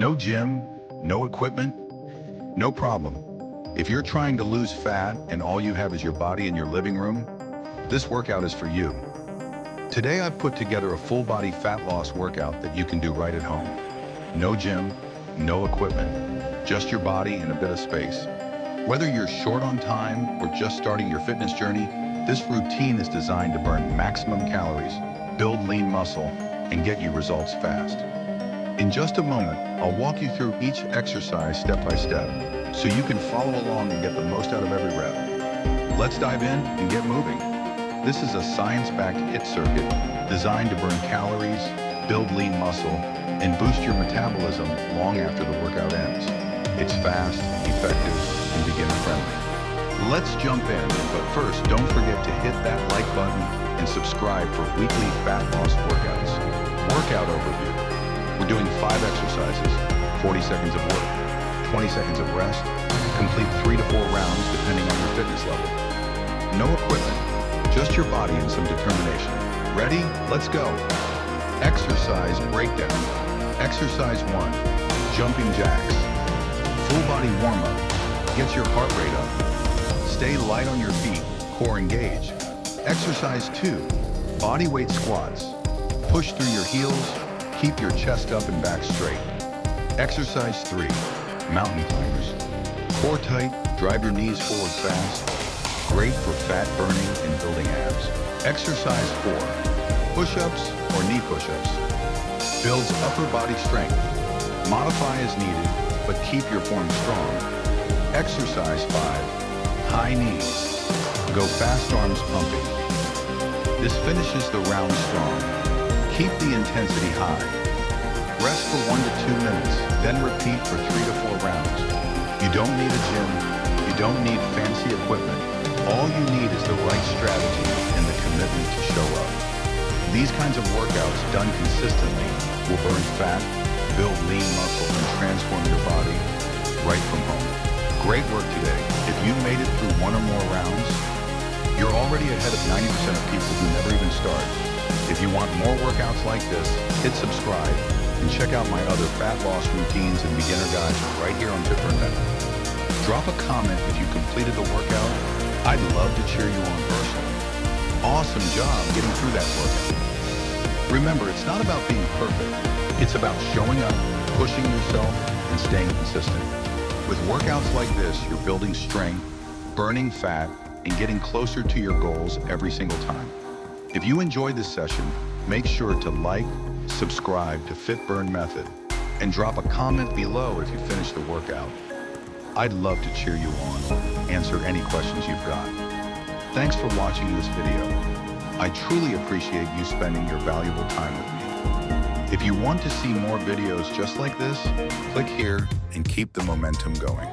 No gym, no equipment, no problem. If you're trying to lose fat and all you have is your body in your living room, this workout is for you. Today I've put together a full-body fat loss workout that you can do right at home. No gym, no equipment, just your body and a bit of space. Whether you're short on time or just starting your fitness journey, this routine is designed to burn maximum calories, build lean muscle, and get you results fast. In just a moment, I'll walk you through each exercise step by step, so you can follow along and get the most out of every rep. Let's dive in and get moving. This is a science-backed HIIT circuit designed to burn calories, build lean muscle, and boost your metabolism long after the workout ends. It's fast, effective, and beginner-friendly. Let's jump in, but first, don't forget to hit that like button and subscribe for weekly fat loss workouts. Workout overview. We're doing 5 exercises, 40 seconds of work, 20 seconds of rest, complete 3 to 4 rounds depending on your fitness level. No equipment, just your body and some determination. Ready? Let's go. Exercise breakdown. Exercise 1, jumping jacks. Full body warm-up, gets your heart rate up. Stay light on your feet, core engaged. Exercise 2, body weight squats. Push through your heels, keep your chest up and back straight. Exercise 3, mountain climbers. Core tight, drive your knees forward fast. Great for fat burning and building abs. Exercise 4, push-ups or knee push-ups. Builds upper body strength. Modify as needed, but keep your form strong. Exercise 5, high knees. Go fast arms pumping. This finishes the round strong. Keep the intensity high. Rest for 1 to 2 minutes, then repeat for 3 to 4 rounds. You don't need a gym. You don't need fancy equipment. All you need is the right strategy and the commitment to show up. These kinds of workouts done consistently will burn fat, build lean muscle, and transform your body right from home. Great work today. If you made it through 1 or more rounds, you're already ahead of 90% of people who never even start. If you want more workouts like this, hit subscribe and check out my other fat loss routines and beginner guides right here on FitBurnNet. Drop a comment if you completed the workout. I'd love to cheer you on personally. Awesome job getting through that workout. Remember, it's not about being perfect. It's about showing up, pushing yourself, and staying consistent. With workouts like this, you're building strength, burning fat, and getting closer to your goals every single time. If you enjoyed this session, make sure to like, subscribe to Fit Burn Method, and drop a comment below if you finish the workout. I'd love to cheer you on, answer any questions you've got. Thanks for watching this video. I truly appreciate you spending your valuable time with me. If you want to see more videos just like this, click here and keep the momentum going.